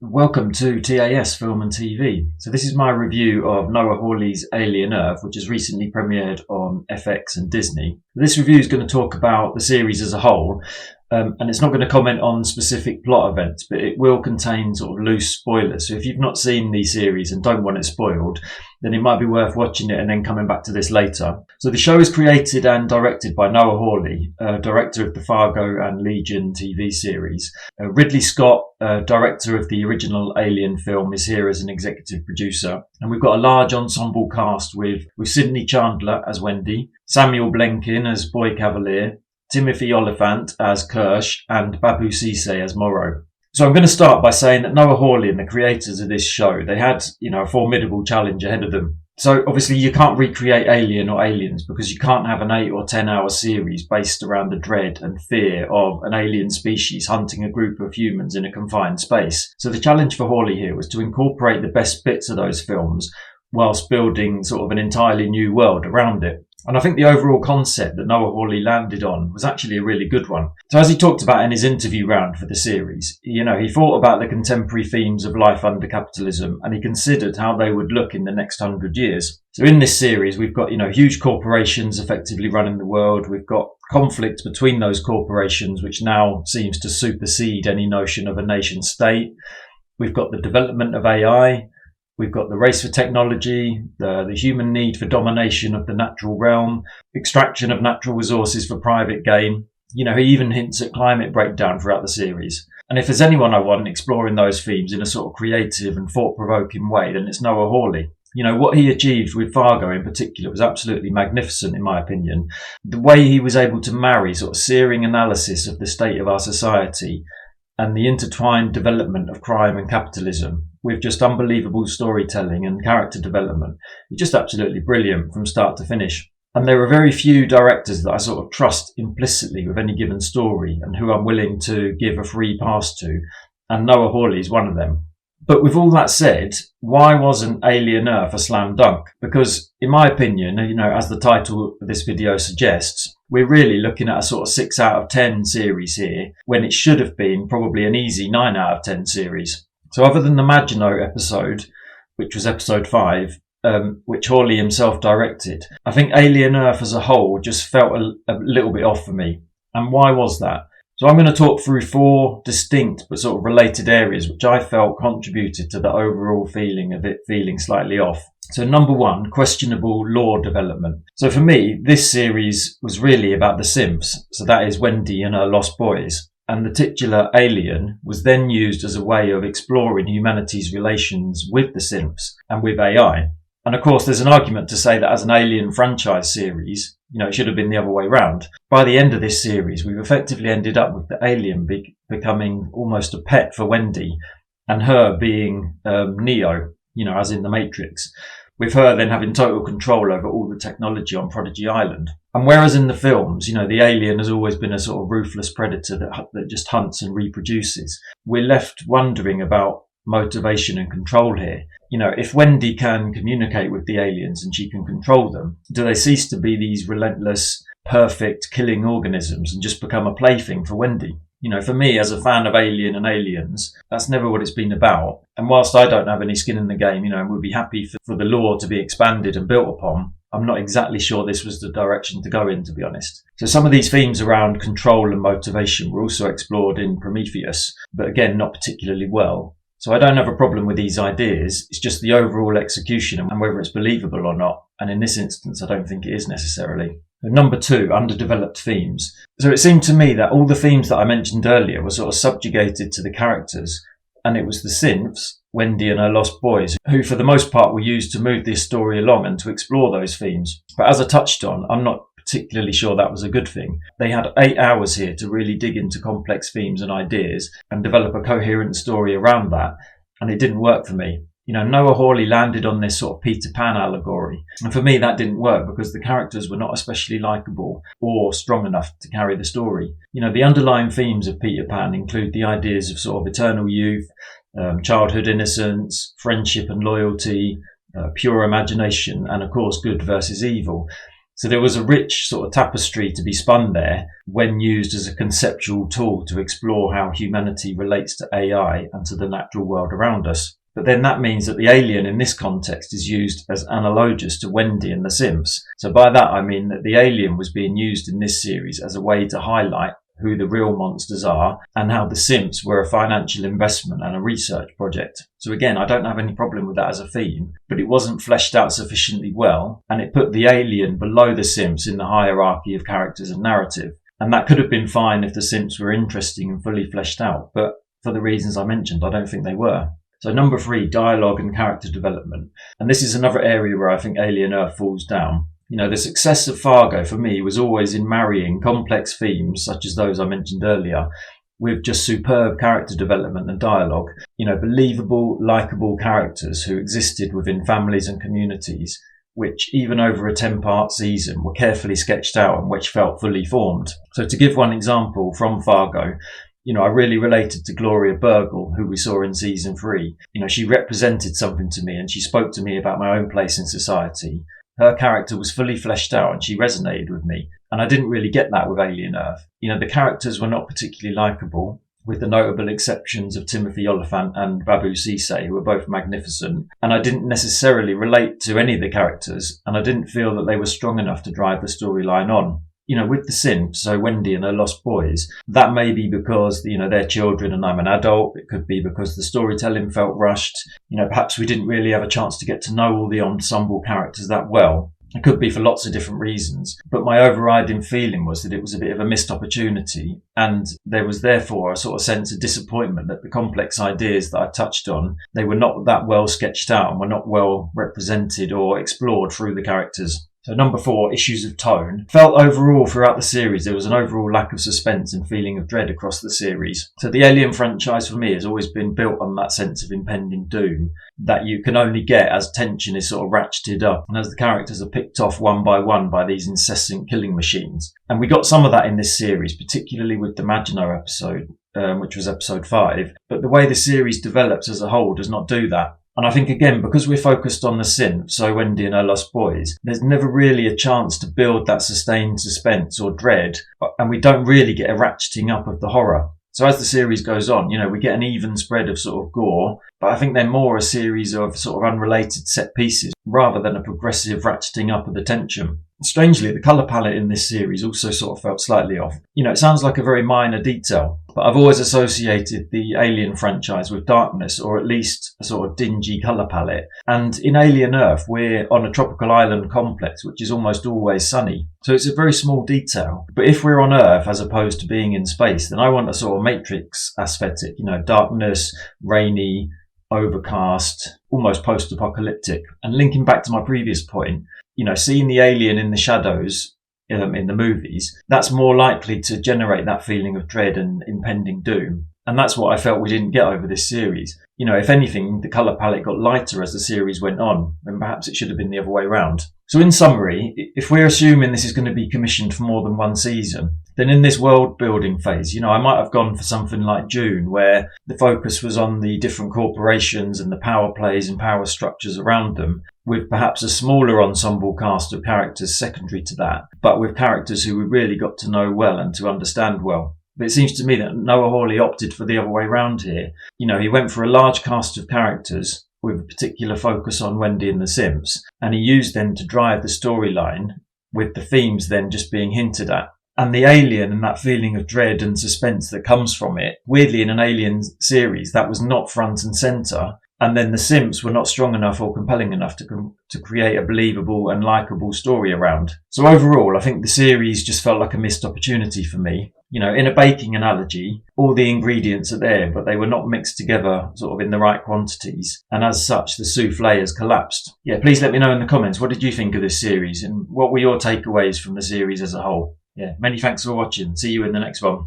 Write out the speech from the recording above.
Welcome to TAS Film and TV. So this is my review of Noah Hawley's Alien Earth, which has recently premiered on FX and Disney. This review is going to talk about the series as a whole, and it's not going to comment on specific plot events, but it will contain sort of loose spoilers. So if you've not seen the series and don't want it spoiled, then it might be worth watching it and then coming back to this later. So the show is created and directed by Noah Hawley, director of the Fargo and Legion TV series. Ridley Scott, director of the original Alien film, is here as an executive producer. And we've got a large ensemble cast with Sydney Chandler as Wendy, Samuel Blenkin as Boy Cavalier, Timothy Oliphant as Kirsch, and Babu Cisse as Morrow. So I'm going to start by saying that Noah Hawley and the creators of this show, they had, a formidable challenge ahead of them. So obviously you can't recreate Alien or Aliens because you can't have an 8 or 10 hour series based around the dread and fear of an alien species hunting a group of humans in a confined space. So the challenge for Hawley here was to incorporate the best bits of those films whilst building sort of an entirely new world around it. And I think the overall concept that Noah Hawley landed on was actually a really good one. So as he talked about in his interview round for the series, he thought about the contemporary themes of life under capitalism and he considered how they would look in the next 100 years. So in this series, we've got, huge corporations effectively running the world. We've got conflict between those corporations, which now seems to supersede any notion of a nation state. We've got the development of AI. We've got the race for technology, the human need for domination of the natural realm, extraction of natural resources for private gain. He even hints at climate breakdown throughout the series. And if there's anyone I want exploring those themes in a sort of creative and thought-provoking way, then it's Noah Hawley. What he achieved with Fargo in particular was absolutely magnificent in my opinion. The way he was able to marry sort of searing analysis of the state of our society and the intertwined development of crime and capitalism with just unbelievable storytelling and character development. It's just absolutely brilliant from start to finish. And there are very few directors that I sort of trust implicitly with any given story and who I'm willing to give a free pass to, and Noah Hawley is one of them. But with all that said, why wasn't Alien Earth a slam dunk? Because in my opinion, as the title of this video suggests, we're really looking at a sort of 6 out of 10 series here, when it should have been probably an easy 9 out of 10 series. So other than the Maginot episode, which was episode 5, which Hawley himself directed, I think Alien Earth as a whole just felt a little bit off for me. And why was that? So I'm going to talk through 4 distinct but sort of related areas which I felt contributed to the overall feeling of it feeling slightly off. So number 1, questionable lore development. So for me, this series was really about the synths. So that is Wendy and her lost boys. And the titular alien was then used as a way of exploring humanity's relations with the synths and with AI. And of course, there's an argument to say that as an Alien franchise series, it should have been the other way round. By the end of this series, we've effectively ended up with the alien becoming almost a pet for Wendy and her being Neo, as in the Matrix, with her then having total control over all the technology on Prodigy Island. And whereas in the films, the alien has always been a sort of ruthless predator that just hunts and reproduces, we're left wondering about motivation and control here. If Wendy can communicate with the aliens and she can control them, do they cease to be these relentless, perfect killing organisms and just become a plaything for Wendy? For me, as a fan of Alien and Aliens, that's never what it's been about. And whilst I don't have any skin in the game, and would be happy for the lore to be expanded and built upon, I'm not exactly sure this was the direction to go in, to be honest. So some of these themes around control and motivation were also explored in Prometheus, but again, not particularly well. So I don't have a problem with these ideas, it's just the overall execution and whether it's believable or not. And in this instance, I don't think it is necessarily. Number 2, underdeveloped themes. So it seemed to me that all the themes that I mentioned earlier were sort of subjugated to the characters, and it was the synths, Wendy and her lost boys, who for the most part were used to move this story along and to explore those themes. But as I touched on, I'm not particularly sure that was a good thing. They had 8 hours here to really dig into complex themes and ideas and develop a coherent story around that, and it didn't work for me. Noah Hawley landed on this sort of Peter Pan allegory, and for me that didn't work because the characters were not especially likeable or strong enough to carry the story. The underlying themes of Peter Pan include the ideas of sort of eternal youth, childhood innocence, friendship and loyalty, pure imagination, and of course good versus evil. So there was a rich sort of tapestry to be spun there when used as a conceptual tool to explore how humanity relates to AI and to the natural world around us. But then that means that the alien in this context is used as analogous to Wendy and The Sims. So by that I mean that the alien was being used in this series as a way to highlight who the real monsters are and how The Sims were a financial investment and a research project. So again, I don't have any problem with that as a theme, but it wasn't fleshed out sufficiently well, and it put the alien below The Sims in the hierarchy of characters and narrative. And that could have been fine if The Sims were interesting and fully fleshed out, but for the reasons I mentioned, I don't think they were. So number 3, dialogue and character development. And this is another area where I think Alien Earth falls down. The success of Fargo for me was always in marrying complex themes, such as those I mentioned earlier, with just superb character development and dialogue. Believable, likeable characters who existed within families and communities, which even over a 10-part season were carefully sketched out and which felt fully formed. So to give one example from Fargo, I really related to Gloria Burgle, who we saw in season 3. She represented something to me and she spoke to me about my own place in society. Her character was fully fleshed out and she resonated with me. And I didn't really get that with Alien Earth. The characters were not particularly likeable, with the notable exceptions of Timothy Oliphant and Babu Sise, who were both magnificent. And I didn't necessarily relate to any of the characters, and I didn't feel that they were strong enough to drive the storyline on. With the Sims, so Wendy and her lost boys, that may be because, they're children and I'm an adult. It could be because the storytelling felt rushed. Perhaps we didn't really have a chance to get to know all the ensemble characters that well. It could be for lots of different reasons. But my overriding feeling was that it was a bit of a missed opportunity, and there was therefore a sort of sense of disappointment that the complex ideas that I touched on, they were not that well sketched out and were not well represented or explored through the characters. So number 4, issues of tone. Felt overall throughout the series there was an overall lack of suspense and feeling of dread across the series. So the Alien franchise for me has always been built on that sense of impending doom that you can only get as tension is sort of ratcheted up and as the characters are picked off one by these incessant killing machines. And we got some of that in this series, particularly with the Maginot episode, which was episode 5. But the way the series develops as a whole does not do that. And I think, again, because we're focused on the Sims, so Wendy and her lost boys, there's never really a chance to build that sustained suspense or dread, and we don't really get a ratcheting up of the horror. So as the series goes on, we get an even spread of sort of gore, but I think they're more a series of sort of unrelated set pieces rather than a progressive ratcheting up of the tension. Strangely, the colour palette in this series also sort of felt slightly off. It sounds like a very minor detail, but I've always associated the Alien franchise with darkness, or at least a sort of dingy colour palette. And in Alien Earth, we're on a tropical island complex, which is almost always sunny. So it's a very small detail. But if we're on Earth as opposed to being in space, then I want a sort of Matrix aesthetic, darkness, rainy, overcast, almost post-apocalyptic. And linking back to my previous point, seeing the alien in the shadows in the movies, that's more likely to generate that feeling of dread and impending doom. And that's what I felt we didn't get over this series. If anything, the colour palette got lighter as the series went on, and perhaps it should have been the other way around. So in summary, if we're assuming this is going to be commissioned for more than one season, then in this world building phase, I might have gone for something like Dune, where the focus was on the different corporations and the power plays and power structures around them, with perhaps a smaller ensemble cast of characters secondary to that, but with characters who we really got to know well and to understand well. But it seems to me that Noah Hawley opted for the other way round here. He went for a large cast of characters with a particular focus on Wendy and the Sims, and he used them to drive the storyline, with the themes then just being hinted at. And the alien and that feeling of dread and suspense that comes from it, weirdly in an Alien series, that was not front and centre. And then the Sims were not strong enough or compelling enough to create a believable and likeable story around. So overall, I think the series just felt like a missed opportunity for me. In a baking analogy, all the ingredients are there, but they were not mixed together sort of in the right quantities. And as such, the souffle has collapsed. Yeah, please let me know in the comments, what did you think of this series? And what were your takeaways from the series as a whole? Yeah, many thanks for watching. See you in the next one.